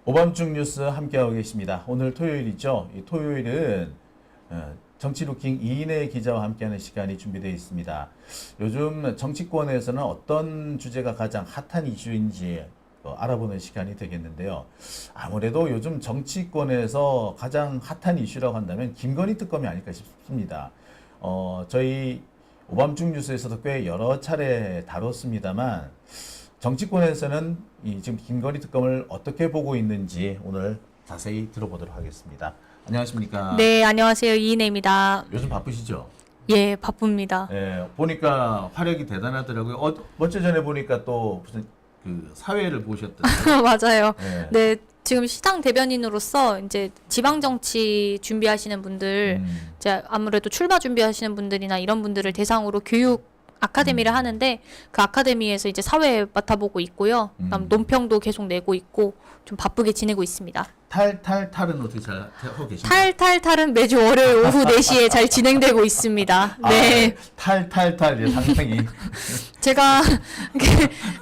오밤중 뉴스 함께하고 계십니다. 오늘 토요일이죠. 이 토요일은 정치루킹 이인혜 기자와 함께하는 시간이 준비되어 있습니다. 요즘 정치권에서는 어떤 주제가 가장 핫한 이슈인지 알아보는 시간이 되겠는데요. 아무래도 요즘 정치권에서 가장 핫한 이슈라고 한다면 김건희 특검이 아닐까 싶습니다. 저희 오밤중 뉴스에서도 꽤 여러 차례 다뤘습니다만 정치권에서는 지금 김건희 특검을 어떻게 보고 있는지 오늘 자세히 들어보도록 하겠습니다. 안녕하십니까? 네, 안녕하세요. 이인혜입니다. 요즘 바쁘시죠? 예, 바쁩니다. 예, 보니까 화력이 대단하더라고요. 며칠 전에 보니까 또 무슨 그 사회를 보셨던데. 맞아요. 예. 네, 지금 시당 대변인으로서 이제 지방 정치 준비하시는 분들, 이제 아무래도 출마 준비하시는 분들이나 이런 분들을 대상으로 교육 아카데미를 하는데 그 아카데미에서 이제 사회 맡아보고 있고요. 그다음 논평도 계속 내고 있고 좀 바쁘게 지내고 있습니다. 탈은 어떻게 잘 하고 계신가요? 탈탈탈은 매주 월요일 오후 4시에 잘 진행되고 있습니다. 네. 탈 상당히 제가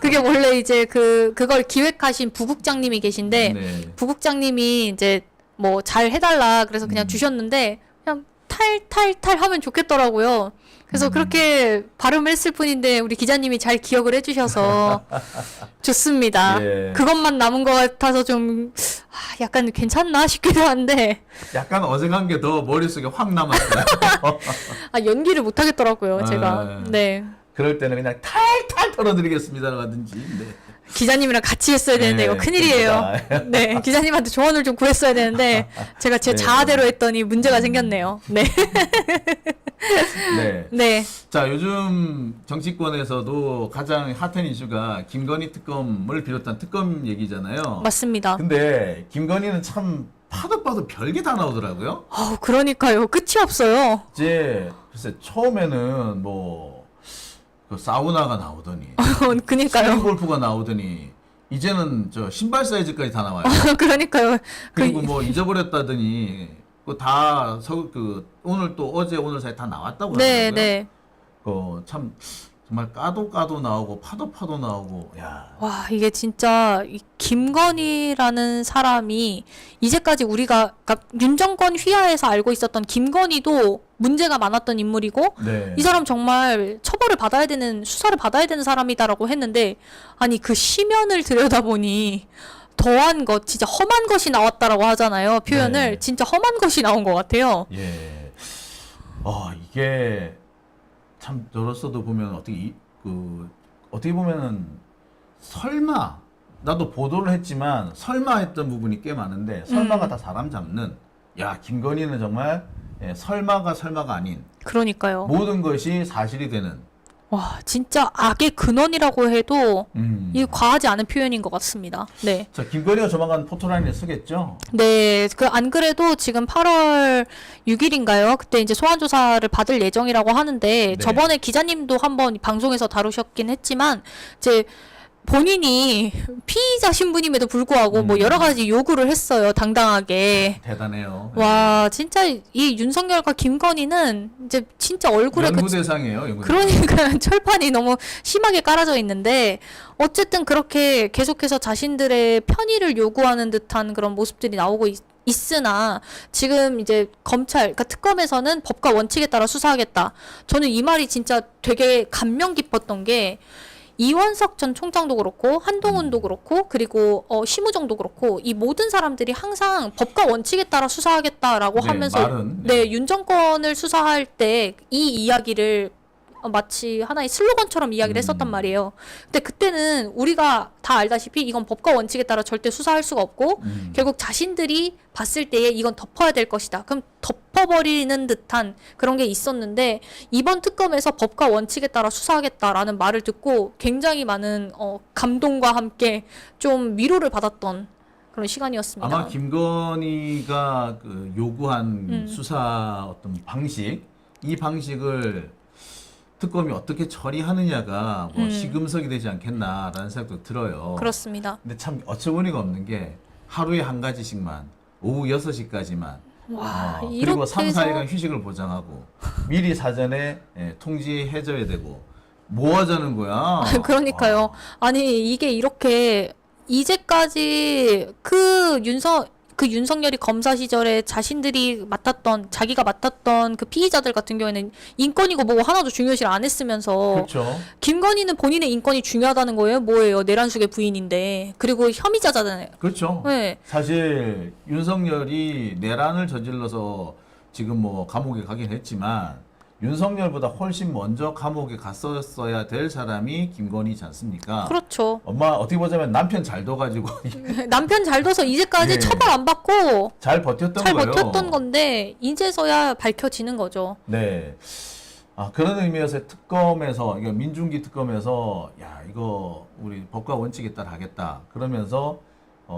그게 원래 이제 그걸 기획하신 부국장님이 계신데 네. 부국장님이 이제 뭐 잘 해달라 그래서 그냥 주셨는데 그냥 탈 하면 좋겠더라고요. 그래서 그렇게 발음을 했을 뿐인데 우리 기자님이 잘 기억을 해주셔서 좋습니다. 예. 그것만 남은 것 같아서 좀 약간 괜찮나 싶기도 한데 약간 어색한 게 더 머릿속에 확 남았어요. 연기를 못 하겠더라고요, 제가. 네. 그럴 때는 그냥 탈 털어드리겠습니다라든지. 네. 기자님이랑 같이 했어야 되는데 네, 이거 큰일이에요. 네, 기자님한테 조언을 좀 구했어야 되는데 제가 제 네. 자아대로 했더니 문제가 생겼네요. 네. 네. 네. 자, 요즘 정치권에서도 가장 핫한 이슈가 김건희 특검을 비롯한 특검 얘기잖아요. 맞습니다. 근데 김건희는 참 봐도 별게 다 나오더라고요. 그러니까요. 끝이 없어요. 이제 글쎄 처음에는 뭐 그 사우나가 나오더니 그니까요. 스윙 골프가 나오더니 이제는 저 신발 사이즈까지 다 나와요. 그러니까요. 그리고 뭐 잊어버렸다더니 오늘 또 오늘 사이 다 나왔다고 네, 하더라고요. 네. 참 정말 까도 나오고 파도 나오고 야. 와, 이게 진짜 이 김건희라는 사람이 이제까지 우리가 그러니까 윤 정권 휘하에서 알고 있었던 김건희도 문제가 많았던 인물이고 네. 이 사람 정말 처벌을 받아야 되는 수사를 받아야 되는 사람이다라고 했는데 아니 그 시면을 들여다보니 더한 것 진짜 험한 것이 나왔다라고 하잖아요. 표현을 네. 진짜 험한 것이 나온 것 같아요. 예. 이게 참 저로서도 보면 어떻게 보면은 설마 나도 보도를 했지만 설마 했던 부분이 꽤 많은데 설마가 다 사람 잡는 야 김건희는 정말 설마가 아닌 그러니까요. 모든 것이 사실이 되는 와 진짜 악의 근원이라고 해도 이 과하지 않은 표현인 것 같습니다. 네. 자 김건희가 조만간 포토라인에 쓰겠죠? 네, 안 그래도 지금 8월 6일인가요? 그때 이제 소환 조사를 받을 예정이라고 하는데 네. 저번에 기자님도 한번 방송에서 다루셨긴 했지만 이제 본인이 피의자 신분임에도 불구하고 뭐 여러 가지 요구를 했어요, 당당하게. 대단해요. 와, 진짜 이 윤석열과 김건희는 이제 진짜 얼굴에 연구 대상이에요. 연구 대상. 그러니까 철판이 너무 심하게 깔아져 있는데 어쨌든 그렇게 계속해서 자신들의 편의를 요구하는 듯한 그런 모습들이 나오고 있으나 지금 이제 검찰, 그러니까 특검에서는 법과 원칙에 따라 수사하겠다. 저는 이 말이 진짜 되게 감명 깊었던 게 이원석 전 총장도 그렇고 한동훈도 그렇고 그리고 심우정도 그렇고 이 모든 사람들이 항상 법과 원칙에 따라 수사하겠다라고 네, 하면서 말은, 윤 정권을 수사할 때 이 이야기를 마치 하나의 슬로건처럼 이야기를 했었단 말이에요. 근데 그때는 우리가 다 알다시피 이건 법과 원칙에 따라 절대 수사할 수가 없고 결국 자신들이 봤을 때에 이건 덮어야 될 것이다. 그럼 덮어버리는 듯한 그런 게 있었는데 이번 특검에서 법과 원칙에 따라 수사하겠다라는 말을 듣고 굉장히 많은 감동과 함께 좀 위로를 받았던 그런 시간이었습니다. 아마 김건희가 요구한 수사 어떤 방식, 이 방식을 특검이 어떻게 처리하느냐가 뭐 시금석이 되지 않겠나라는 생각도 들어요. 그렇습니다. 근데 참 어처구니가 없는 게 하루에 한 가지씩만 오후 6시까지만 와, 그리고 3, 이렇게 4일간 휴식을 보장하고 미리 사전에 통지해줘야 되고 뭐 하자는 거야? 그러니까요. 아니 이게 이렇게 이제까지 그 윤석열이 검사 시절에 자기가 맡았던 그 피의자들 같은 경우에는 인권이고 뭐고 하나도 중요시 안 했으면서 그렇죠. 김건희는 본인의 인권이 중요하다는 거예요. 뭐예요? 내란숙의 부인인데. 그리고 혐의자잖아요. 그렇죠. 네. 사실 윤석열이 내란을 저질러서 지금 뭐 감옥에 가긴 했지만 윤석열보다 훨씬 먼저 감옥에 갔었어야 될 사람이 김건희지 않습니까? 그렇죠. 엄마 어떻게 보자면 남편 잘 둬가지고 남편 잘 둬서 이제까지 예. 처벌 안 받고 잘 버텼던 잘 거예요. 버텼던 건데 이제서야 밝혀지는 거죠. 네. 아, 그런 의미에서 특검에서, 이거 민중기 특검에서, 야, 이거 우리 법과 원칙에 따라 하겠다. 그러면서,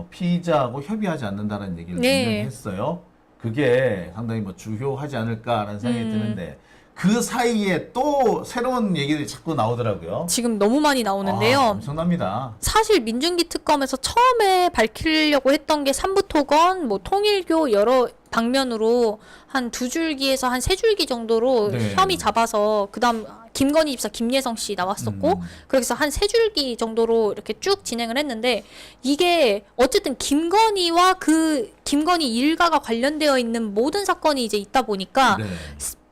피의자하고 협의하지 않는다는 얘기를 네. 분명히 했어요. 그게 상당히 뭐 주효하지 않을까라는 생각이 드는데, 그 사이에 또 새로운 얘기들이 자꾸 나오더라고요. 지금 너무 많이 나오는데요. 아, 엄청납니다. 사실 민중기 특검에서 처음에 밝히려고 했던 게 삼부토건, 뭐 통일교 여러 방면으로 한 2줄기에서 한 3줄기 정도로 네. 혐의 잡아서 그다음 김건희 집사 김예성 씨 나왔었고 그래서 한 3줄기 정도로 이렇게 쭉 진행을 했는데 이게 어쨌든 김건희와 그 김건희 일가가 관련되어 있는 모든 사건이 이제 있다 보니까 네.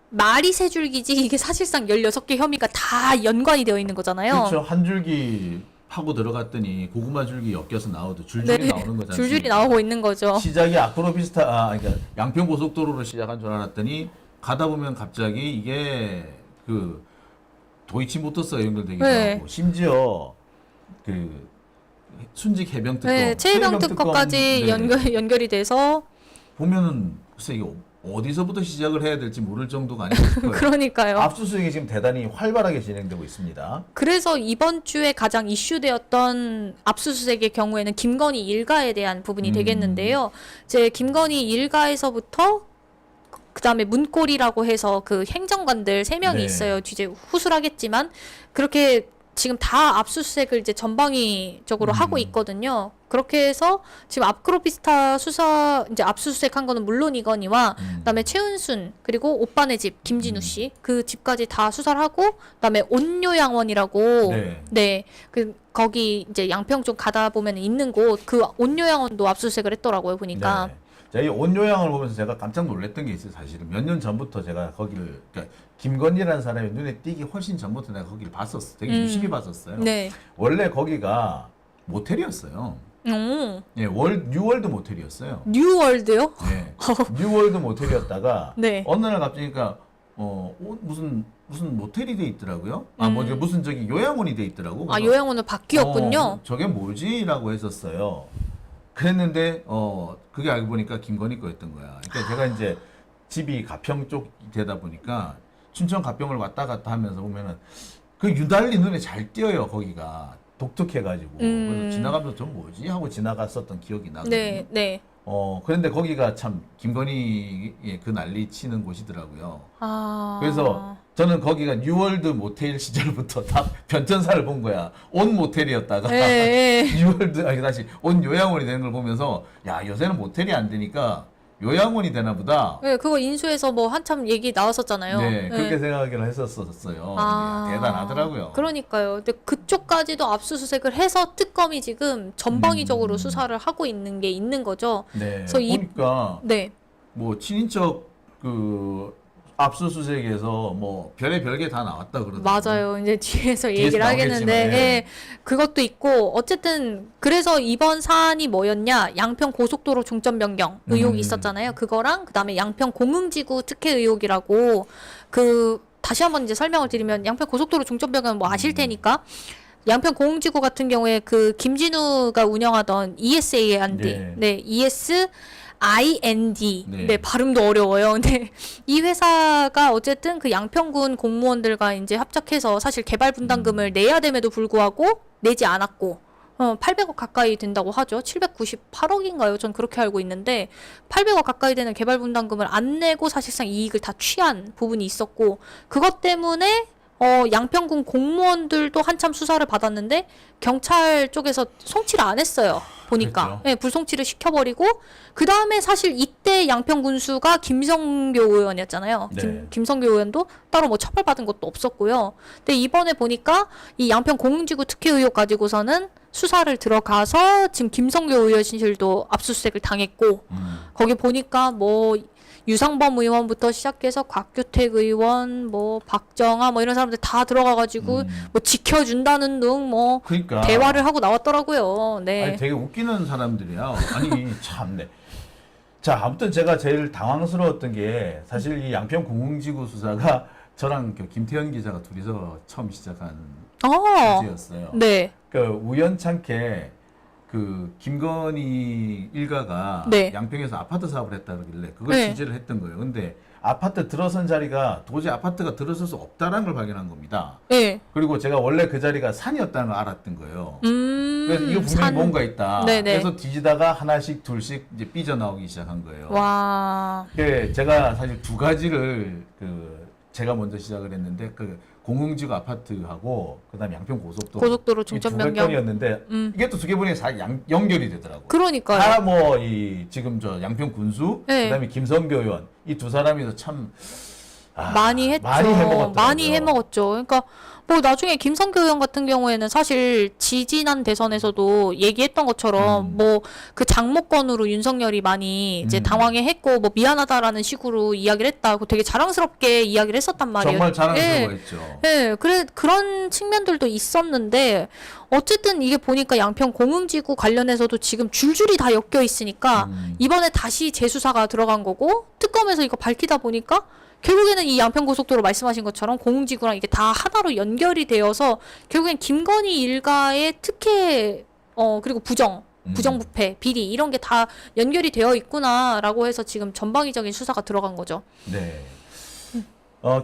말이 3줄기지 이게 사실상 16개 혐의가 다 연관이 되어 있는 거잖아요. 그렇죠. 한 줄기 파고 들어갔더니 고구마 줄기 엮여서 나오도 줄줄이 나오는 거잖아요. 줄줄이 나오고 있는 거죠. 시작이 그러니까 양평 고속도로로 시작한 줄 알았더니 가다 보면 갑자기 이게 그 도이치모터스가 연결되기도 네. 하고 심지어 그 순직 해병 특검, 네, 최혜병 특검까지 네. 연결이 돼서 보면은 글쎄 이게 어디서부터 시작을 해야 될지 모를 정도가 아닌가 싶어요. 그러니까요. 압수수색이 지금 대단히 활발하게 진행되고 있습니다. 그래서 이번 주에 가장 이슈되었던 압수수색의 경우에는 김건희 일가에 대한 부분이 되겠는데요. 이제 김건희 일가에서부터 그다음에 문고리라고 해서 그 행정관들 3명이 네. 있어요. 이제 후술하겠지만 그렇게 지금 다 압수수색을 이제 전방위적으로 하고 있거든요. 그렇게 해서 지금 앞크로비스타 수사 이제 압수수색한 거는 물론 이건희와 그다음에 최은순 그리고 오빠네 집 김진우 씨 그 집까지 다 수사를 하고 그다음에 온요양원이라고 네. 그 거기 이제 양평 쪽 가다 보면 있는 곳 그 온요양원도 압수수색을 했더라고요 보니까. 네. 자, 이 온요양을 보면서 제가 깜짝 놀랐던 게 있어요. 사실은 몇 년 전부터 제가 거기를 그러니까 김건희라는 사람이 눈에 띄기 훨씬 전부터 내가 거기를 봤었어. 되게 유심히 봤었어요. 네. 원래 거기가 모텔이었어요. 예, 뉴월드 모텔이었어요. 뉴월드요? 네. 뉴월드 모텔이었다가 네. 어느 날 갑자기 그러니까 무슨 모텔이 돼 있더라고요. 아, 뭐 무슨 저기 요양원이 돼 있더라고. 아 그래서 요양원으로 바뀌었군요. 저게 뭐지라고 했었어요. 그랬는데 그게 알고 보니까 김건희 거였던 거야. 그러니까 제가 이제 집이 가평 쪽 되다 보니까 춘천 가평을 왔다 갔다 하면서 보면은 그 유달리 눈에 잘 띄어요. 거기가 독특해가지고 그래서 지나가면서 저 뭐지 하고 지나갔었던 기억이 나거든요. 네, 네. 그런데 거기가 참 김건희의 그 난리 치는 곳이더라고요. 아. 그래서 저는 거기가 뉴월드 모텔 시절부터 다 변천사를 본 거야. 온 모텔이었다가 네. 뉴월드 다시 온 요양원이 되는 걸 보면서 야 요새는 모텔이 안 되니까 요양원이 되나 보다. 네, 그거 인수해서 뭐 한참 얘기 나왔었잖아요. 네, 그렇게 생각을 했었어요. 아. 대단하더라고요. 그러니까요. 근데 그쪽까지도 압수수색을 해서 특검이 지금 전방위적으로 수사를 하고 있는 게 있는 거죠. 네, 그래서 보니까 네. 뭐 친인척 그 압수수색에서 뭐 별의 게 다 나왔다 그러더라고요. 맞아요. 이제 뒤에서 뒤에서 얘기를 하겠는데, 나오겠지만, 예. 예, 그것도 있고, 어쨌든, 그래서 이번 사안이 뭐였냐, 양평 고속도로 종점 변경 의혹이 있었잖아요. 그거랑, 그 다음에 양평 공흥지구 특혜 의혹이라고, 다시 한번 이제 설명을 드리면, 양평 고속도로 종점 변경은 뭐 아실 테니까, 양평 공흥지구 같은 경우에 김진우가 운영하던 ESAND, 네, ESIND, 네, 발음도 어려워요. 근데 이 회사가 어쨌든 그 양평군 공무원들과 이제 합작해서 사실 개발 분담금을 내야 됨에도 불구하고 내지 않았고, 800억 가까이 된다고 하죠. 798억인가요? 전 그렇게 알고 있는데 800억 가까이 되는 개발 분담금을 안 내고 사실상 이익을 다 취한 부분이 있었고 그것 때문에 양평군 공무원들도 한참 수사를 받았는데 경찰 쪽에서 송치를 안 했어요. 보니까 그렇죠. 네, 불송치를 시켜버리고 그 다음에 사실 이때 양평 군수가 김성교 의원이었잖아요. 네. 김성교 의원도 따로 뭐 처벌받은 것도 없었고요. 근데 이번에 보니까 이 양평 공흥지구 특혜 의혹 가지고서는 수사를 들어가서 지금 김성교 의원실도 압수수색을 당했고 거기 보니까 뭐 유상범 의원부터 시작해서 곽규택 의원, 뭐 박정아 뭐 이런 사람들 다 들어가가지고 뭐 지켜준다는 등 뭐 그러니까 대화를 하고 나왔더라고요. 네. 아니 되게 웃기는 사람들이야. 아니 참네. 자, 아무튼 제가 제일 당황스러웠던 게 사실 이 양평 공흥지구 수사가 저랑 그 김태현 기자가 둘이서 처음 시작한 주제였어요. 네. 그 우연찮게 그 김건희 일가가 네. 양평에서 아파트 사업을 했다 그러길래 그걸 네. 취재를 했던 거예요. 근데 아파트 들어선 자리가 도저히 아파트가 들어설 수 없다라는 걸 발견한 겁니다. 네. 그리고 제가 원래 그 자리가 산이었다는 걸 알았던 거예요. 그래서 이거 분명히 산. 뭔가 있다. 네네. 그래서 뒤지다가 하나씩 둘씩 이제 삐져나오기 시작한 거예요. 와. 제가 사실 두 가지를 제가 먼저 시작을 했는데 그 공흥지구 아파트하고 그다음에 양평 고속도로 중점 두 변경. 건이었는데 이게 또 두 개 보니 다 연결이 되더라고요. 그러니까요. 다 뭐 이 지금 저 양평 군수 네. 그다음에 김성교 의원 이 두 사람이서 참 많이 했죠. 많이 해먹었더라고요. 많이 해먹었죠. 그러니까 뭐 나중에 김성교 의원 같은 경우에는 사실 지지난 대선에서도 얘기했던 것처럼 뭐 그 장모권으로 윤석열이 많이 이제 당황해했고 뭐 미안하다라는 식으로 이야기를 했다고 되게 자랑스럽게 이야기를 했었단 말이에요. 정말 자랑스러워했죠. 네, 그런 측면들도 있었는데 어쨌든 이게 보니까 양평 공흥지구 관련해서도 지금 줄줄이 다 엮여 있으니까 이번에 다시 재수사가 들어간 거고 특검에서 이거 밝히다 보니까 결국에는 이 양평고속도로 말씀하신 것처럼 공흥지구랑 이게 다 하나로 연결이 되어서 결국엔 김건희 일가의 특혜 그리고 부정부패, 비리 이런 게 다 연결이 되어 있구나라고 해서 지금 전방위적인 수사가 들어간 거죠. 네.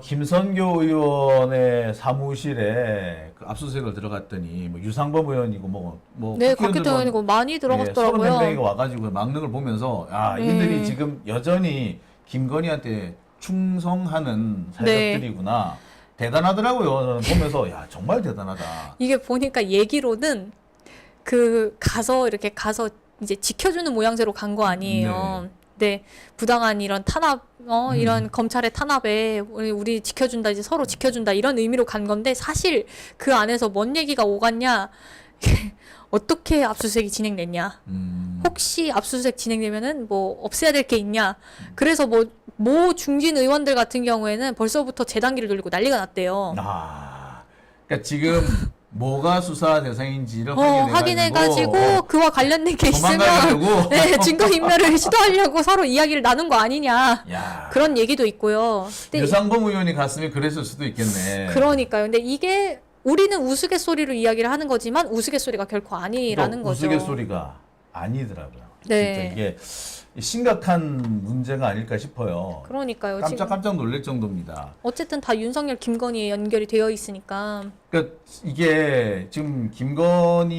김선교 의원의 사무실에 그 압수수색을 들어갔더니 뭐 유상범 의원이고 뭐 네, 곽규택 의원이고 많이 들어갔더라고요. 30명이 와가지고 막는 걸 보면서 이들이 지금 여전히 김건희한테 충성하는 사역들이구나. 대단하더라고요. 저는 보면서 야 정말 대단하다. 이게 보니까 얘기로는 가서 이제 지켜주는 모양새로 간 거 아니에요. 네, 부당한 이런 탄압, 이런 검찰의 탄압에 우리 지켜준다, 이제 서로 지켜준다 이런 의미로 간 건데 사실 그 안에서 뭔 얘기가 오갔냐, 어떻게 압수수색이 진행됐냐, 혹시 압수수색 진행되면은 뭐 없애야 될 게 있냐, 그래서 모 중진 의원들 같은 경우에는 벌써부터 재단기를 돌리고 난리가 났대요. 그러니까 지금 뭐가 수사 대상인지를 확인해가지고 그와 관련된 게 있으면 도망가려고 네, 증거인멸을 시도하려고 서로 이야기를 나눈 거 아니냐. 야. 그런 얘기도 있고요. 근데 유상범 의원이 갔으면 그랬을 수도 있겠네. 그러니까요. 근데 이게 우리는 우스갯소리로 이야기를 하는 거지만 우스갯소리가 결코 아니라는 거죠. 우스갯소리가 아니더라고요. 네. 진짜 이게 심각한 문제가 아닐까 싶어요. 그러니까요. 깜짝 놀랄 정도입니다. 어쨌든 다 윤석열, 김건희에 연결이 되어 있으니까. 그러니까 이게 지금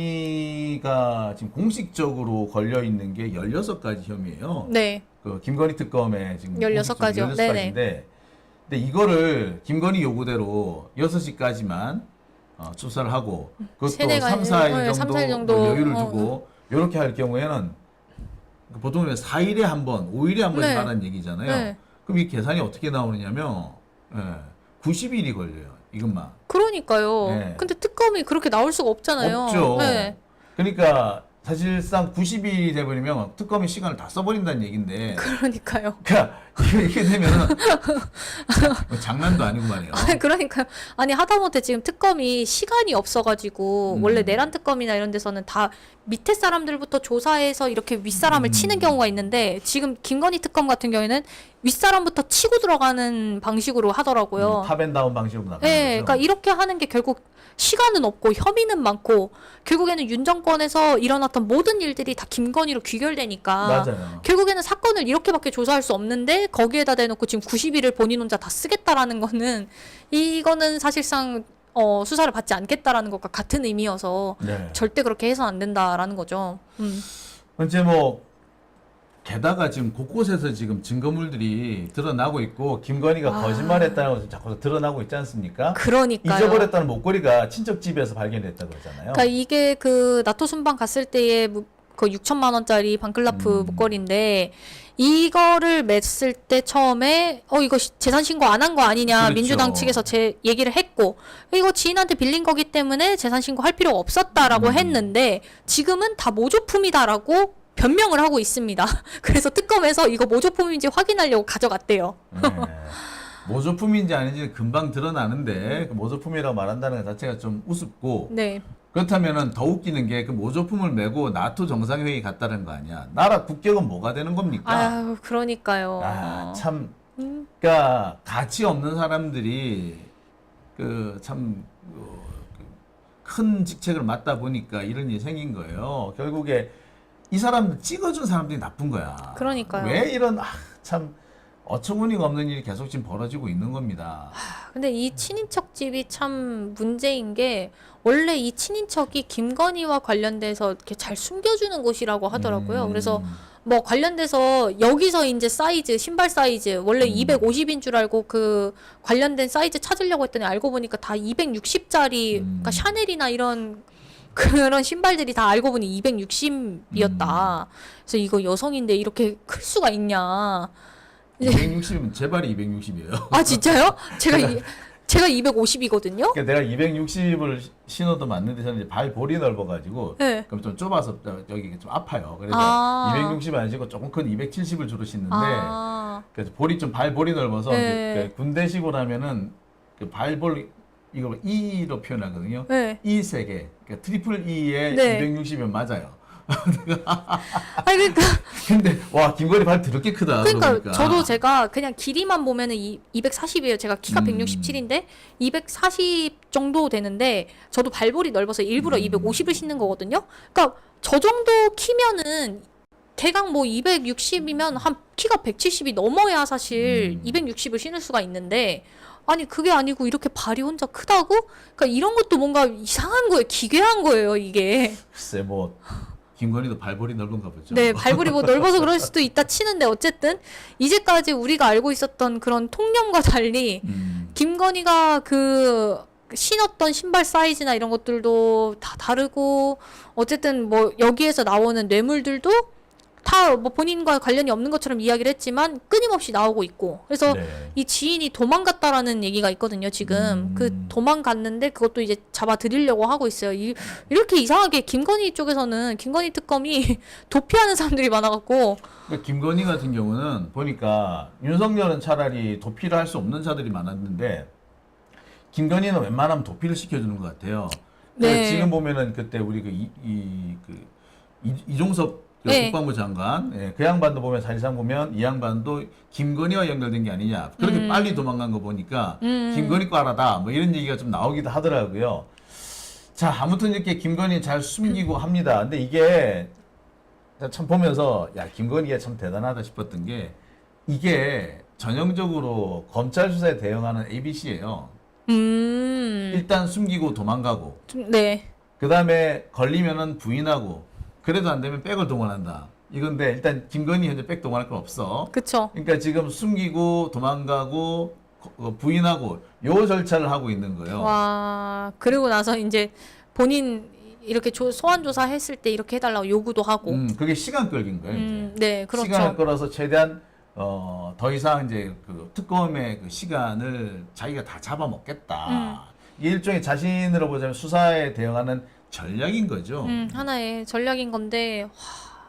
김건희가 지금 공식적으로 걸려 있는 게 16가지 혐의예요. 네. 그 김건희 특검에 지금 16가지요. 16가지인데 근데 이거를 김건희 요구대로 6시까지만 수사를 하고 그것도 세네 가지, 3, 4일 삼, 정도, 사일 정도. 여유를 두고 이렇게 할 경우에는 보통 4일에 한 번, 5일에 한 번씩 네. 하라는 얘기잖아요. 네. 그럼 이 계산이 어떻게 나오느냐면 90일이 걸려요. 이것만. 그러니까요. 네. 근데 특검이 그렇게 나올 수가 없잖아요. 없죠. 네. 그러니까 사실상 90일이 돼버리면 특검이 시간을 다 써버린다는 얘기인데 그러니까요. 그러니까 이렇게 되면은 뭐 장난도 아니고 말이에요. 그러니까요. 아니 하다못해 지금 특검이 시간이 없어가지고 원래 내란 특검이나 이런 데서는 다 밑에 사람들부터 조사해서 이렇게 윗사람을 치는 경우가 있는데 지금 김건희 특검 같은 경우에는 윗사람부터 치고 들어가는 방식으로 하더라고요. 탑앤다운 방식으로 나가는 네, 거죠. 그러니까 이렇게 하는 게 결국 시간은 없고 혐의는 많고 결국에는 윤 정권에서 일어났던 모든 일들이 다 김건희로 귀결되니까 맞아요. 결국에는 사건을 이렇게밖에 조사할 수 없는데 거기에다 대놓고 지금 90일을 본인 혼자 다 쓰겠다라는 거는 이거는 사실상 수사를 받지 않겠다라는 것과 같은 의미여서 네. 절대 그렇게 해서는 안 된다라는 거죠. 이제 뭐 게다가 지금 곳곳에서 지금 증거물들이 드러나고 있고 김건희가 거짓말했다는 것이 자꾸 드러나고 있지 않습니까? 그러니까요. 잊어버렸다는 목걸이가 친척 집에서 발견됐다고 그러잖아요. 그러니까 이게 그 나토 순방 갔을 때의 그 6천만 원짜리 반클라프 음. 목걸이인데 이거를 맸을 때 처음에 이거 재산 신고 안 한 거 아니냐 그렇죠. 민주당 측에서 제 얘기를 했고 이거 지인한테 빌린 거기 때문에 재산 신고 할 필요가 없었다라고 했는데 지금은 다 모조품이다라고 변명을 하고 있습니다. 그래서 특검에서 이거 모조품인지 확인하려고 가져갔대요. 네. 모조품인지 아닌지 금방 드러나는데 그 모조품이라고 말한다는 것 자체가 좀 우습고 네. 그렇다면은 더 웃기는 게 그 모조품을 메고 나토 정상회의 갔다는 거 아니야. 나라 국격은 뭐가 되는 겁니까? 아유, 그러니까요. 참 그러니까 가치 없는 사람들이 그 참 큰 직책을 맡다 보니까 이런 일이 생긴 거예요. 결국에 이 사람들 찍어준 사람들이 나쁜 거야. 그러니까요. 왜 이런 참 어처구니가 없는 일이 계속 지금 벌어지고 있는 겁니다. 근데 이 친인척 집이 참 문제인 게 원래 이 친인척이 김건희와 관련돼서 이렇게 잘 숨겨주는 곳이라고 하더라고요. 그래서 뭐 관련돼서 여기서 이제 사이즈, 신발 사이즈 원래 250인 줄 알고 그 관련된 사이즈 찾으려고 했더니 알고 보니까 다 260짜리 그러니까 샤넬이나 이런 그런 신발들이 다 알고 보니 260이었다. 그래서 이거 여성인데 이렇게 클 수가 있냐. 260이면 제 발이 260이에요. 아 진짜요? 제가 250이거든요. 그러니까 내가 260을 신어도 맞는데 저는 이제 발 볼이 넓어가지고 네. 그럼 좀 좁아서 여기 좀 아파요. 그래서 아. 260을 안 신고 조금 큰 270을 주로 신는데 아. 그래서 볼이 좀 발 볼이 넓어서 네. 이제 그 군대식으로 하면은 그 발볼 이걸 E로 표현하거든요. 네. E 세 개, 그러니까 트리플 E에 네. 260이면 맞아요. 아니 그러니까 근데 와 김건희 발 더럽게 크다. 그러니까 저도 제가 그냥 길이만 보면은 240이에요. 제가 키가 167인데 240 정도 되는데 저도 발볼이 넓어서 일부러 250을 신는 거거든요. 그러니까 저 정도 키면은 대강 뭐 260이면 한 키가 170이 넘어야 사실 260을 신을 수가 있는데 아니 그게 아니고 이렇게 발이 혼자 크다고? 그러니까 이런 것도 뭔가 이상한 거예요. 기괴한 거예요, 이게. 글쎄 뭐 김건희도 발볼이 넓은가 보죠. 네, 발볼이 뭐 넓어서 그럴 수도 있다 치는데 어쨌든 이제까지 우리가 알고 있었던 그런 통념과 달리 김건희가 그 신었던 신발 사이즈나 이런 것들도 다 다르고 어쨌든 뭐 여기에서 나오는 뇌물들도 다 뭐 본인과 관련이 없는 것처럼 이야기를 했지만 끊임없이 나오고 있고 그래서 네. 이 지인이 도망갔다라는 얘기가 있거든요 지금 그 도망갔는데 그것도 이제 잡아드리려고 하고 있어요 이렇게 이상하게 김건희 쪽에서는 김건희 특검이 도피하는 사람들이 많아갖고 그러니까 김건희 같은 경우는 보니까 윤석열은 차라리 도피를 할 수 없는 자들이 많았는데 김건희는 웬만하면 도피를 시켜주는 것 같아요. 네. 지금 보면은 그때 우리 이종섭 그 네. 국방부 장관, 그 양반도 보면 사실상 보면 이 양반도 김건희와 연결된 게 아니냐. 그렇게 빨리 도망간 거 보니까 김건희 과라다. 뭐 이런 얘기가 좀 나오기도 하더라고요. 자, 아무튼 이렇게 김건희 잘 숨기고 합니다. 근데 이게 참 보면서 야, 김건희가 참 대단하다 싶었던 게 이게 전형적으로 검찰 수사에 대응하는 ABC예요. 일단 숨기고 도망가고, 네. 그 다음에 걸리면은 부인하고, 그래도 안 되면 백을 동원한다. 이건데 일단 김건희 현재 백 동원할 건 없어. 그쵸. 그러니까 지금 숨기고 도망가고 부인하고 요 절차를 하고 있는 거예요. 와 그리고 나서 이제 본인 이렇게 소환 조사 했을 때 이렇게 해달라고 요구도 하고 그게 시간 끌긴 거예요. 이제. 네 그렇죠. 시간을 끌어서 최대한 더 이상 이제 그 특검의 그 시간을 자기가 다 잡아먹겠다. 이게 일종의 자신으로 보자면 수사에 대응하는 전략인 거죠. 하나의 전략인 건데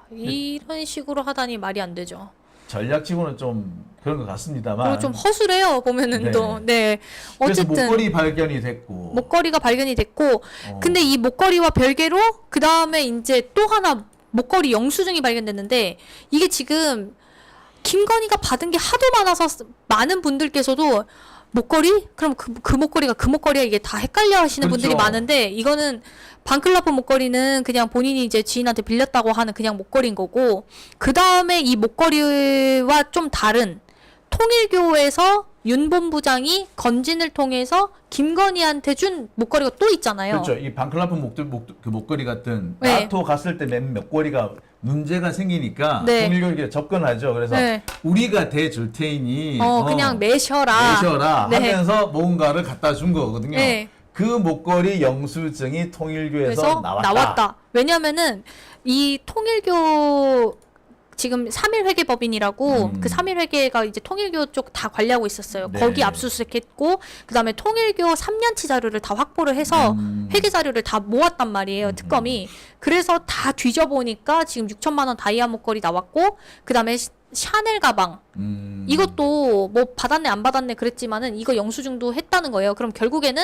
이런 식으로 하다니 말이 안 되죠. 전략치고는 좀 그런 것 같습니다만. 그리고 좀 허술해요 보면은 네. 또. 네. 그래서 어쨌든 목걸이 발견이 됐고. 목걸이가 발견이 됐고 근데 이 목걸이와 별개로 그 다음에 이제 또 하나 목걸이 영수증이 발견됐는데 이게 지금 김건희가 받은 게 하도 많아서 많은 분들께서도 목걸이? 그럼 그 목걸이가 그 목걸이야 이게 다 헷갈려 하시는 그렇죠. 분들이 많은데 이거는 반클라프 목걸이는 그냥 본인이 이제 지인한테 빌렸다고 하는 그냥 목걸이인 거고 그 다음에 이 목걸이와 좀 다른 통일교에서 윤 본부장이 건진을 통해서 김건희한테 준 목걸이가 또 있잖아요. 그렇죠. 이 반클라프 그 목걸이 같은 네. 나토 갔을 때 맨 목걸이가 문제가 생기니까 네. 통일교에게 접근하죠. 그래서 네. 우리가 대줄 테이니 그냥 매셔라. 내셔라 네. 하면서 뭔가를 갖다 준 거거든요. 네. 그 목걸이 영수증이 통일교에서 그래서 나왔다. 왜냐면은 이 통일교 지금 3.1 회계법인이라고 그 3.1 회계가 이제 통일교 쪽 다 관리하고 있었어요. 네. 거기 압수수색했고 그다음에 통일교 3년치 자료를 다 확보를 해서 회계 자료를 다 모았단 말이에요. 특검이. 그래서 다 뒤져보니까 지금 6천만 원 다이아 목걸이 나왔고 그다음에 샤넬 가방 이것도 뭐 받았네 안 받았네 그랬지만은 이거 영수증도 했다는 거예요. 그럼 결국에는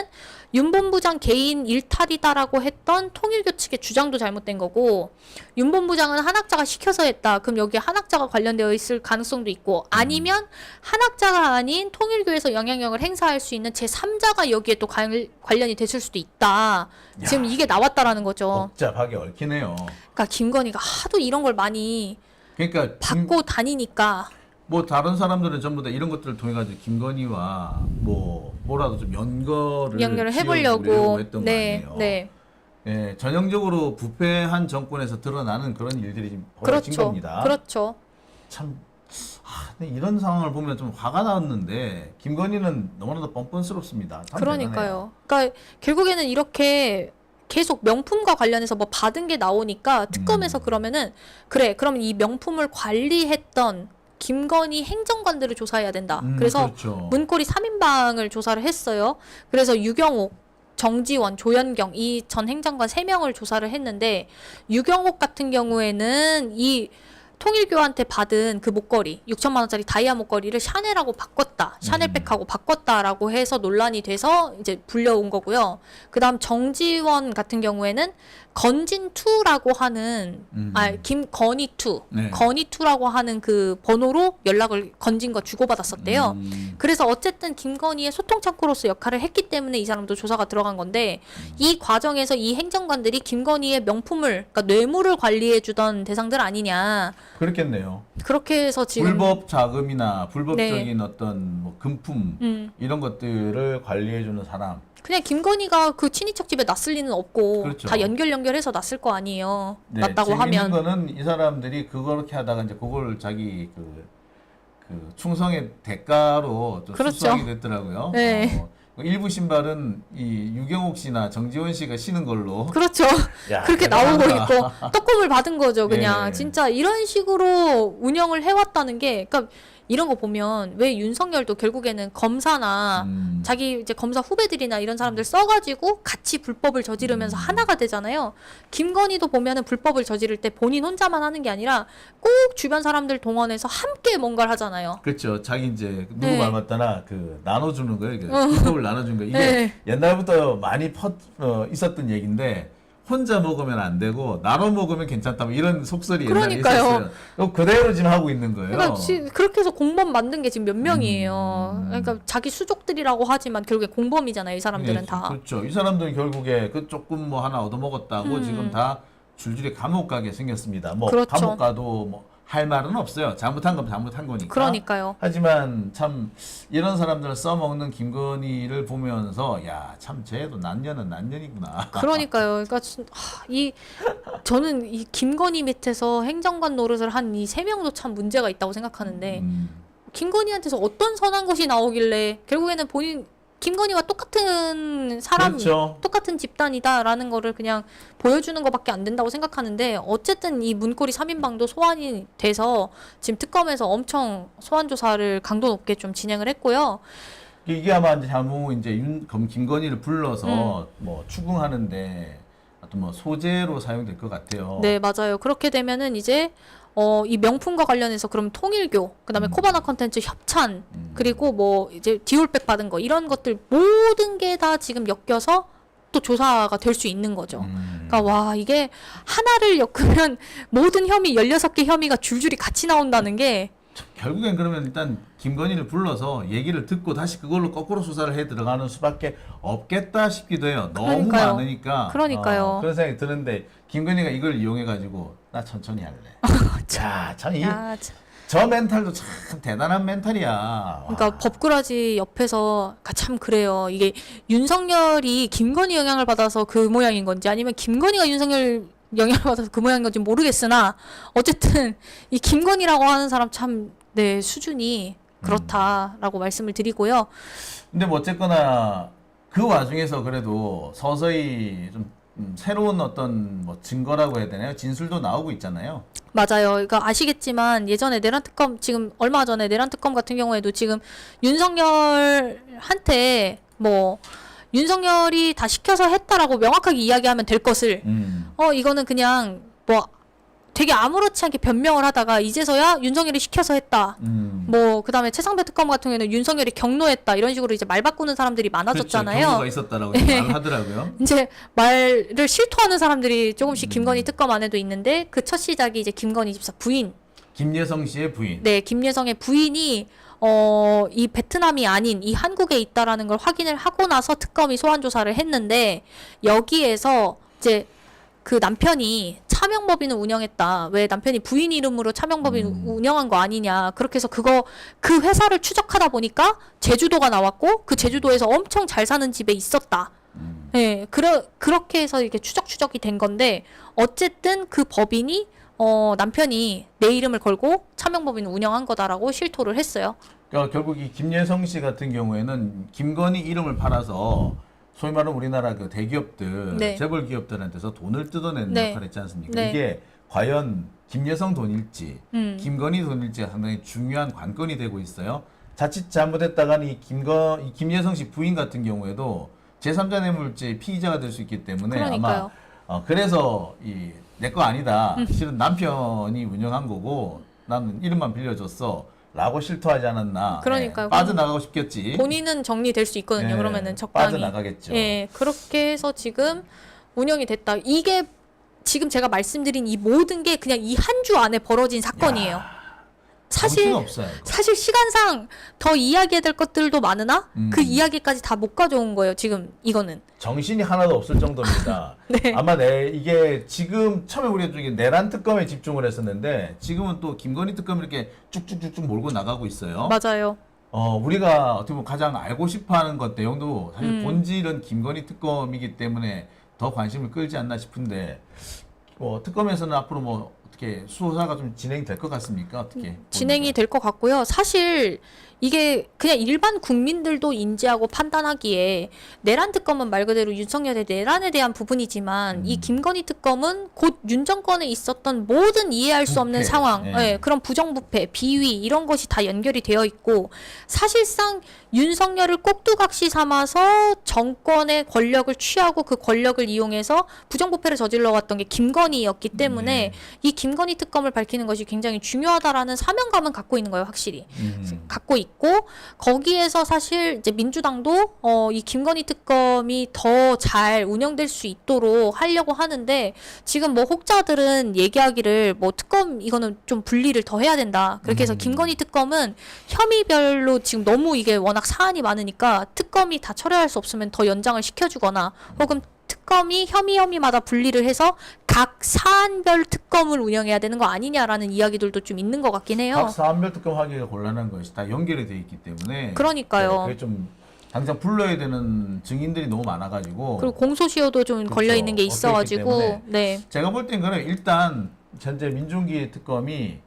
윤 본부장 개인 일탈이다라고 했던 통일교 측의 주장도 잘못된 거고 윤 본부장은 한학자가 시켜서 했다. 그럼 여기에 한학자가 관련되어 있을 가능성도 있고 아니면 한학자가 아닌 통일교에서 영향력을 행사할 수 있는 제3자가 여기에 또 관련이 됐을 수도 있다. 지금 이게 나왔다라는 거죠. 복잡하게 얽히네요. 그러니까 김건희가 하도 이런 걸 많이 그러니까 받고 다니니까 뭐 다른 사람들은 전부 다 이런 것들을 통해 가지고 김건희와 뭐라도 좀 연결을 해보려고 했던 네, 거 아니에요. 네. 예, 전형적으로 부패한 정권에서 드러나는 그런 일들이 지금 벌어진 그렇죠. 겁니다. 그렇죠. 참 근데 이런 상황을 보면 좀 화가 났는데 김건희는 너무나도 뻔뻔스럽습니다. 참 그러니까요. 그러니까 결국에는 이렇게 계속 명품과 관련해서 뭐 받은 게 나오니까 특검에서 그러면은 그래 그러면 이 명품을 관리했던 김건희 행정관들을 조사해야 된다. 그래서 그렇죠. 문고리 3인방을 조사를 했어요. 그래서 유경옥, 정지원, 조현경 이 전 행정관 3명을 조사를 했는데 유경옥 같은 경우에는 이 통일교한테 받은 그 목걸이 6천만 원짜리 다이아 목걸이를 샤넬하고 바꿨다. 샤넬백하고 바꿨다라고 해서 논란이 돼서 이제 불려온 거고요. 그다음 정지원 같은 경우에는 건진2라고 하는 김건희2 네. 건희2라고 하는 그 번호로 연락을 건진과 주고받았었대요. 그래서 어쨌든 김건희의 소통 창구로서 역할을 했기 때문에 이 사람도 조사가 들어간 건데 이 과정에서 이 행정관들이 김건희의 명품을 그러니까 뇌물을 관리해 주던 대상들 아니냐. 그렇겠네요. 그렇게 해서 지금 불법 자금이나 불법적인 네. 어떤 뭐 금품 이런 것들을 관리해 주는 사람. 그냥 김건희가 그 친인척 집에 놨을 리는 없고 그렇죠. 다 연결해서 놨을 거 아니에요. 네, 놨다고 재밌는 하면 거는 이 사람들이 그렇게 하다가 이제 그걸 자기 그 충성의 대가로 또 그렇죠. 수수하게 됐더라고요. 네. 일부 신발은 이 유경옥 씨나 정지원 씨가 신은 걸로. 그렇죠. 야, 그렇게 나오고 대단하다. 있고 떡금을 받은 거죠. 그냥 네. 진짜 이런 식으로 운영을 해왔다는 게 그러니까 이런 거 보면 왜 윤석열도 결국에는 검사나 자기 이제 검사 후배들이나 이런 사람들 써가지고 같이 불법을 저지르면서 하나가 되잖아요. 김건희도 보면은 불법을 저지를 때 본인 혼자만 하는 게 아니라 꼭 주변 사람들 동원해서 함께 뭔가를 하잖아요. 그렇죠. 자기 이제 누구 네. 말 맞다나 그 나눠주는 거예요. 이게 불법을 나눠주는 거. 이게 네. 옛날부터 많이 있었던 얘기인데 혼자 먹으면 안 되고 나눠 먹으면 괜찮다. 뭐 이런 속설이 옛날에 그러니까요. 있었어요. 이거 그대로 지금 하고 있는 거예요. 그러니까 그렇게 해서 공범 만든 게 지금 몇 명이에요. 그러니까 자기 수족들이라고 하지만 결국에 공범이잖아요. 이 사람들은 예, 다. 그렇죠. 이 사람들은 결국에 그 조금 뭐 하나 얻어먹었다고 지금 다 줄줄이 감옥 가게 생겼습니다. 뭐 그렇죠. 감옥 가도 뭐 할 말은 없어요. 잘못한 건 잘못한 거니까. 그러니까요. 하지만 참 이런 사람들을 써먹는 김건희를 보면서 야, 참 쟤도 난년은 난년이구나. 그러니까요. 그러니까 저는 이 김건희 밑에서 행정관 노릇을 한 이 3명도 참 문제가 있다고 생각하는데 김건희한테서 어떤 선한 것이 나오길래 결국에는 본인 김건희와 똑같은 사람, 그렇죠. 똑같은 집단이다라는 거를 그냥 보여주는 것밖에 안 된다고 생각하는데 어쨌든 이 문고리 3인방도 소환이 돼서 지금 특검에서 엄청 소환 조사를 강도 높게 좀 진행을 했고요. 이게 아마 이제 향후 이제 김건희를 불러서 뭐 추궁하는데 어떤 뭐 소재로 사용될 것 같아요. 네, 맞아요. 그렇게 되면은 이제 이 명품과 관련해서 그럼 통일교, 그다음에 코바나 컨텐츠 협찬, 그리고 뭐 이제 디올백 받은 거 이런 것들 모든 게 다 지금 엮여서 또 조사가 될 수 있는 거죠. 그러니까 와, 이게 하나를 엮으면 모든 혐의 16개 혐의가 줄줄이 같이 나온다는 게 결국엔 그러면 일단 김건희를 불러서 얘기를 듣고 다시 그걸로 거꾸로 수사를 해 들어가는 수밖에 없겠다 싶기도 해요. 너무 그러니까요. 많으니까. 그러니까요. 그런 생각이 드는데 김건희가 이걸 이용해 가지고 나 천천히 할래. 야, 참 야, 참. 저 멘탈도 참 대단한 멘탈이야. 그러니까 와. 법꾸라지 옆에서 참 그래요. 이게 윤석열이 김건희 영향을 받아서 그 모양인 건지 아니면 김건희가 윤석열 영향을 받아서 그 모양인 건지 모르겠으나 어쨌든 이 김건희라고 하는 사람 참 네, 수준이 그렇다라고 말씀을 드리고요. 근데 뭐 어쨌거나 그 와중에서 그래도 서서히 좀 새로운 어떤 뭐 증거라고 해야 되나요? 진술도 나오고 있잖아요. 맞아요. 이거 아시겠지만 예전에 내란 특검 지금 얼마 전에 내란 특검 같은 경우에도 지금 윤석열한테 뭐 윤석열이 다 시켜서 했다라고 명확하게 이야기하면 될 것을 이거는 그냥 뭐 되게 아무렇지 않게 변명을 하다가 이제서야 윤석열이 시켜서 했다. 뭐 그다음에 최상배 특검 같은 경우에는 윤석열이 경로했다. 이런 식으로 이제 말 바꾸는 사람들이 많아졌잖아요. 그렇죠. 경로가 있었다라고 말을 하더라고요. 이제 말을 실토하는 사람들이 조금씩 김건희 특검 안에도 있는데 그 첫 시작이 이제 김건희 집사 부인. 김예성 씨의 부인. 네, 김여성의 부인이 이 베트남이 아닌 이 한국에 있다라는 걸 확인을 하고 나서 특검이 소환 조사를 했는데 여기에서 이제 그 남편이 차명법인을 운영했다. 왜 남편이 부인 이름으로 차명법인 운영한 거 아니냐. 그렇게 해서 그 회사를 추적하다 보니까 제주도가 나왔고 그 제주도에서 엄청 잘 사는 집에 있었다. 예, 그렇게 해서 이렇게 추적이 된 건데 어쨌든 그 법인이 남편이 내 이름을 걸고 차명법인을 운영한 거다라고 실토를 했어요. 그러니까 결국 이 김예성 씨 같은 경우에는 김건희 이름을 팔아서 소위 말하는 우리나라 그 대기업들, 네. 재벌 기업들한테서 돈을 뜯어내는 네. 역할을 했지 않습니까? 네. 이게 과연 김예성 돈일지, 김건희 돈일지가 상당히 중요한 관건이 되고 있어요. 자칫 잘못했다가는 이 김예성 씨 부인 같은 경우에도 제3자 뇌물죄 피의자가 될 수 있기 때문에 그러니까요. 아마 그래서 이 내 거 아니다. 실은 남편이 운영한 거고 나는 이름만 빌려줬어. 라고 실토하지 않았나. 그러니까요. 예, 빠져나가고 싶겠지. 본인은 정리될 수 있거든요. 예, 그러면은 적당히. 빠져나가겠죠. 예, 그렇게 해서 지금 운영이 됐다. 이게 지금 제가 말씀드린 이 모든 게 그냥 이 한 주 안에 벌어진 사건이에요. 사실 없어요. 이거. 사실 시간상 더 이야기해야 될 것들도 많으나 그 이야기까지 다 못 가져온 거예요. 지금 이거는. 정신이 하나도 없을 정도입니다. 네. 아마 이게 지금 처음에 우리가 좀 내란 특검에 집중을 했었는데 지금은 또 김건희 특검 이렇게 쭉쭉쭉쭉 몰고 나가고 있어요. 맞아요. 우리가 어떻게 보면 가장 알고 싶어하는 것 내용도 사실 본질은 김건희 특검이기 때문에 더 관심을 끌지 않나 싶은데 특검에서는 앞으로 뭐 어떻게 수사가 좀 진행될 것 같습니까? 어떻게 진행이 될 것 같고요. 사실 이게 그냥 일반 국민들도 인지하고 판단하기에 내란 특검은 말 그대로 윤석열의 내란에 대한 부분이지만 이 김건희 특검은 곧 윤 정권에 있었던 모든 이해할 수 없는 부패, 상황, 예. 예, 그런 부정부패, 비위 이런 것이 다 연결이 되어 있고 사실상 윤석열을 꼭두각시 삼아서 정권의 권력을 취하고 그 권력을 이용해서 부정부패를 저질러 왔던 게 김건희였기 때문에 이 김건희 특검을 밝히는 것이 굉장히 중요하다라는 사명감은 갖고 있는 거예요, 확실히. 갖고 있고 거기에서 사실 이제 민주당도 이 김건희 특검이 더 잘 운영될 수 있도록 하려고 하는데 지금 뭐 혹자들은 얘기하기를 뭐 특검 이거는 좀 분리를 더 해야 된다. 그렇게 해서 김건희 특검은 혐의별로 지금 너무 이게 워낙 사안이 많으니까 특검이 다 처리할 수 없으면 더 연장을 시켜주거나 혹은 특검이 혐의마다 분리를 해서 각 사안별 특검을 운영해야 되는 거 아니냐라는 이야기들도 좀 있는 것 같긴 해요. 각 사안별 특검 하기가 곤란한 것이 다 연결이 돼 있기 때문에 그러니까요. 그게 좀 당장 불러야 되는 증인들이 너무 많아가지고 그리고 공소시효도 좀 그렇죠. 걸려 있는 게 얽혀있기 있어가지고 때문에. 네. 제가 볼 땐 그래 일단 현재 민중기 특검이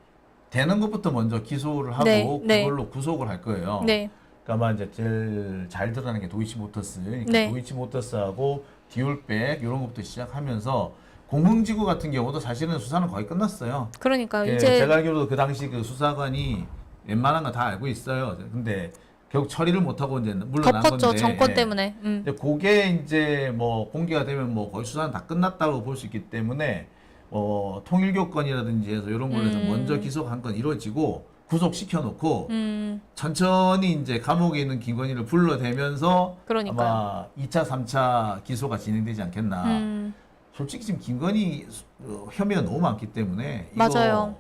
되는 것부터 먼저 기소를 하고 네, 네. 그걸로 구속을 할 거예요. 네. 그러니까 아마 이제 제일 잘 드러나는 게 도이치모터스. 그러니까 네. 도이치모터스하고 디올백 이런 것부터 시작하면서 공흥지구 같은 경우도 사실은 수사는 거의 끝났어요. 그러니까요. 예, 이제 제가 알기로도 그 당시 그 수사관이 웬만한 거 다 알고 있어요. 근데 결국 처리를 못하고 이제 물러난 덮었죠. 건데 정권 예. 때문에. 이제 그게 이제 뭐 공개가 되면 뭐 거의 수사는 다 끝났다고 볼 수 있기 때문에 통일교권이라든지 해서 이런 걸로 해서 먼저 기소한 건 이루어지고 구속시켜 놓고 천천히 이제 감옥에 있는 김건희를 불러대면서 그러니까요. 아마 2차, 3차 기소가 진행되지 않겠나. 솔직히 지금 김건희 혐의가 너무 많기 때문에 이거 맞아요.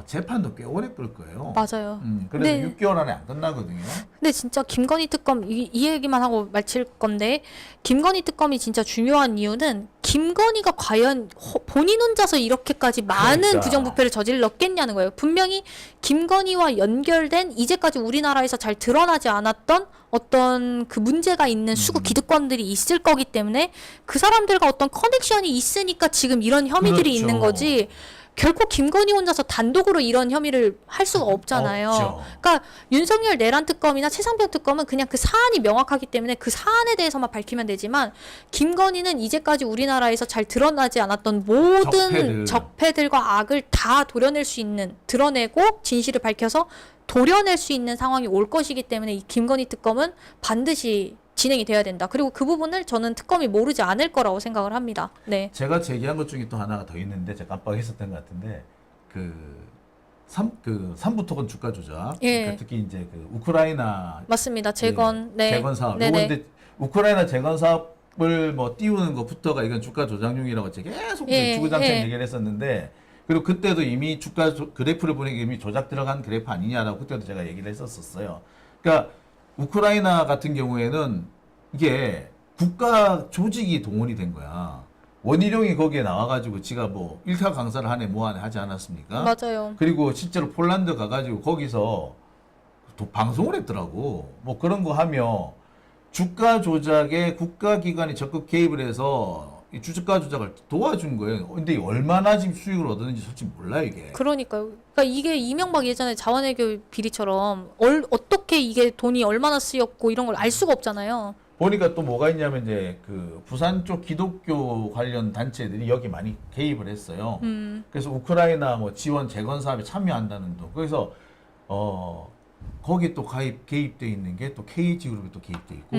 재판도 꽤 오래 끌 거예요. 맞아요. 그래서 네. 6개월 안에 안 끝나거든요. 근데 진짜 김건희 특검 이 얘기만 하고 마칠 건데 김건희 특검이 진짜 중요한 이유는 김건희가 과연 본인 혼자서 이렇게까지 많은 그러니까. 부정부패를 저질렀겠냐는 거예요. 분명히 김건희와 연결된 이제까지 우리나라에서 잘 드러나지 않았던 어떤 그 문제가 있는 수구 기득권들이 있을 거기 때문에 그 사람들과 어떤 커넥션이 있으니까 지금 이런 혐의들이 그렇죠. 있는 거지. 결코 김건희 혼자서 단독으로 이런 혐의를 할 수가 없잖아요. 없죠. 그러니까 윤석열 내란 특검이나 최상병 특검은 그냥 그 사안이 명확하기 때문에 그 사안에 대해서만 밝히면 되지만 김건희는 이제까지 우리나라에서 잘 드러나지 않았던 모든 적폐들과 악을 다 도려낼 수 있는, 드러내고 진실을 밝혀서 도려낼 수 있는 상황이 올 것이기 때문에 이 김건희 특검은 반드시 진행이 돼야 된다. 그리고 그 부분을 저는 특검이 모르지 않을 거라고 생각을 합니다. 네. 제가 제기한 것 중에 또 하나가 더 있는데 제가 깜빡했었던 것 같은데 삼부 토건 주가 조작. 예. 그러니까 특히 이제 그 우크라이나 맞습니다. 재건. 네. 재건 사업. 네네. 요건데 우크라이나 재건 사업을 뭐 띄우는 것부터가 이건 주가 조작용이라고 제가 계속 주구장창 얘기를 했었는데 그리고 그때도 이미 주가 그래프를 보니까 이미 조작 들어간 그래프 아니냐라고 그때도 제가 얘기를 했었어요. 그러니까 우크라이나 같은 경우에는 이게 국가 조직이 동원이 된 거야. 원희룡이 거기에 나와가지고 지가 뭐 일타 강사를 하네 뭐하네 하지 않았습니까? 맞아요. 그리고 실제로 폴란드 가가지고 거기서 또 방송을 했더라고. 뭐 그런 거 하며 주가 조작에 국가기관이 적극 개입을 해서 이 주가 조작을 도와준 거예요. 근데 얼마나 지금 수익을 얻었는지 솔직히 몰라요, 이게. 그러니까요. 그러니까 이게 이명박 예전에 자원외교 비리처럼 어떻게 이게 돈이 얼마나 쓰였고 이런 걸 알 수가 없잖아요. 보니까 또 뭐가 있냐면 이제 그 부산 쪽 기독교 관련 단체들이 여기 많이 개입을 했어요. 그래서 우크라이나 뭐 지원 재건 사업에 참여한다는 둥. 그래서 거기 또 개입돼 있는 게 또 KH 그룹이 또 개입돼 있고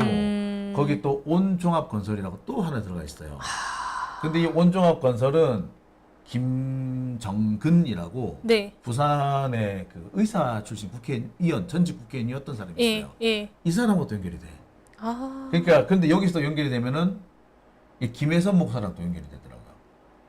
거기 또 온종합건설이라고 또 하나 들어가 있어요. 근데 이 온종합건설은 김정근이라고 네. 부산의 그 의사 출신 국회의원 전직 국회의원이었던 사람이 예, 있어요. 예. 이 사람하고 연결이 돼. 아. 그러니까 근데 여기서 연결이 되면은 이 김혜선 목사랑 또 연결이 되더라고요.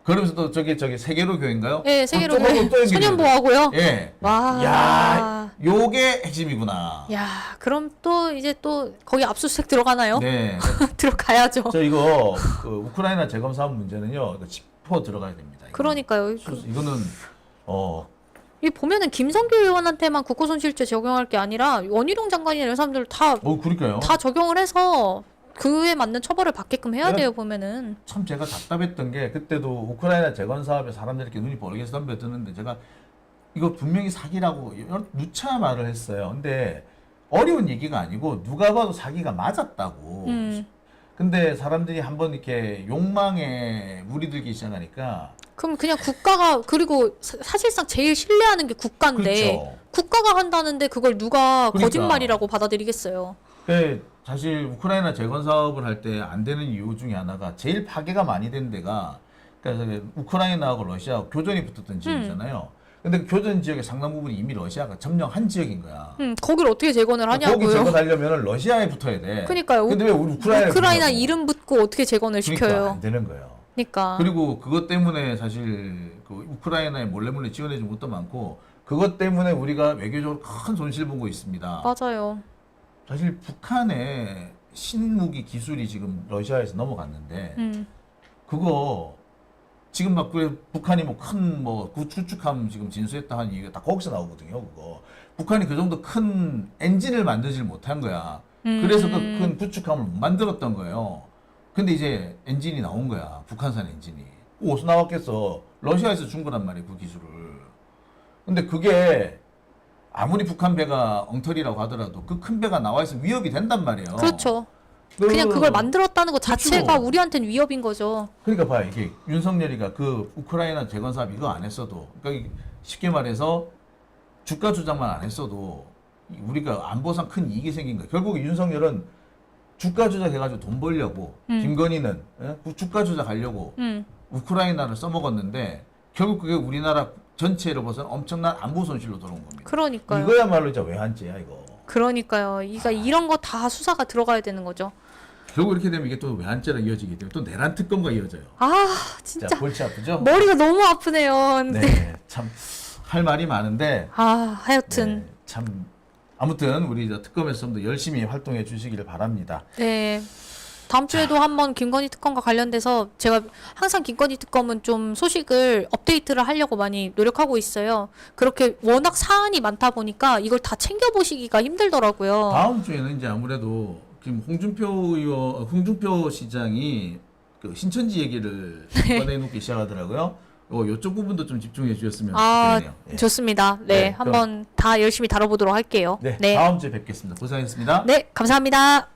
그러면서 또 저기 세계로 교회인가요? 예, 세계로 또 연결이 돼요. 소년보하고요. 예. 와. 야, 요게 핵심이구나. 야, 그럼 또 이제 또 거기 압수수색 들어가나요? 네. 들어가야죠. 저 이거 그 우크라이나 재건 사업 문제는요. 이거 짚어 들어가야 됩니다. 이거. 그러니까요. 이거는 이 보면은 김성교 의원한테만 국고손실죄 적용할 게 아니라 원희룡 장관이나 이런 사람들 다 그러니까요. 적용을 해서 그에 맞는 처벌을 받게끔 해야 내가 돼요, 보면은. 참 제가 답답했던 게 그때도 우크라이나 재건 사업에 사람들이 이렇게 눈이 벌게 덤벼드는데 제가 이거 분명히 사기라고 누차 말을 했어요. 근데 어려운 얘기가 아니고 누가 봐도 사기가 맞았다고. 근데 사람들이 한번 이렇게 욕망에 무리들기 시작하니까 그럼 그냥 국가가 그리고 사실상 제일 신뢰하는 게 국가인데 그렇죠. 국가가 한다는데 그걸 누가 그러니까. 거짓말이라고 받아들이겠어요. 사실 우크라이나 재건 사업을 할 때 안 되는 이유 중에 하나가 제일 파괴가 많이 된 데가 그러니까 우크라이나하고 러시아하고 교전이 붙었던 지역이잖아요. 근데 그 교전 지역의 상당 부분이 이미 러시아가 점령한 지역인 거야. 거기를 어떻게 재건을 하냐고요. 거기 재건하려면 러시아에 붙어야 돼. 그러니까 근데 왜 우리 우크라이나 이름 붙고 어떻게 재건을 그러니까 시켜요? 안 되는 거예요. 그러니까. 그리고 그것 때문에 사실 그 우크라이나에 몰래 지원해준 것도 많고 그것 때문에 우리가 외교적으로 큰 손실 보고 있습니다. 맞아요. 사실 북한의 신무기 기술이 지금 러시아에서 넘어갔는데 그거 지금 막 북한이 뭐 큰 뭐 구축함 지금 진수했다 하는 얘기가 다 거기서 나오거든요. 그거 북한이 그 정도 큰 엔진을 만들질 못한 거야. 그래서 그 큰 구축함을 못 만들었던 거예요. 근데 이제 엔진이 나온 거야. 북한산 엔진이. 어디서 나왔겠어? 러시아에서 준 거란 말이에요. 그 기술을. 근데 그게 아무리 북한 배가 엉터리라고 하더라도 그 큰 배가 나와 있으면 위협이 된단 말이에요. 그렇죠. 그냥 그걸 만들었다는 것 자체가 그렇죠. 우리한테는 위협인 거죠. 그러니까 봐요. 이게 윤석열이가 그 우크라이나 재건 사업 이거 안 했어도 그러니까 쉽게 말해서 주가 조작만 안 했어도 우리가 안보상 큰 이익이 생긴 거야. 결국 윤석열은 주가 조작해가지고 돈 벌려고 김건희는 주가 조작하려고 우크라이나를 써먹었는데 결국 그게 우리나라 전체로 봐서는 엄청난 안보 손실로 돌아온 겁니다. 그러니까요. 이거야말로 진짜 외환죄야 이거. 그러니까요. 이런 거 다 수사가 들어가야 되는 거죠. 결국 이렇게 되면 이게 또 외환죄로 이어지기 때문에 또 내란 특검과 이어져요. 아 진짜 골치 아프죠? 머리가 너무 아프네요. 네, 참 할 말이 많은데 하여튼 네, 참 아무튼 우리 특검에서 좀 더 열심히 활동해 주시기를 바랍니다. 네. 다음 주에도 한번 김건희 특검과 관련돼서 제가 항상 김건희 특검은 좀 소식을 업데이트를 하려고 많이 노력하고 있어요. 그렇게 워낙 사안이 많다 보니까 이걸 다 챙겨보시기가 힘들더라고요. 다음 주에는 이제 아무래도 지금 홍준표 시장이 그 신천지 얘기를 꺼내놓기 시작하더라고요. 이쪽 부분도 좀 집중해 주셨으면 아, 좋겠네요. 예. 좋습니다. 네, 네, 한번 다 열심히 다뤄보도록 할게요. 네, 네, 다음 주에 뵙겠습니다. 고생하셨습니다. 네, 감사합니다.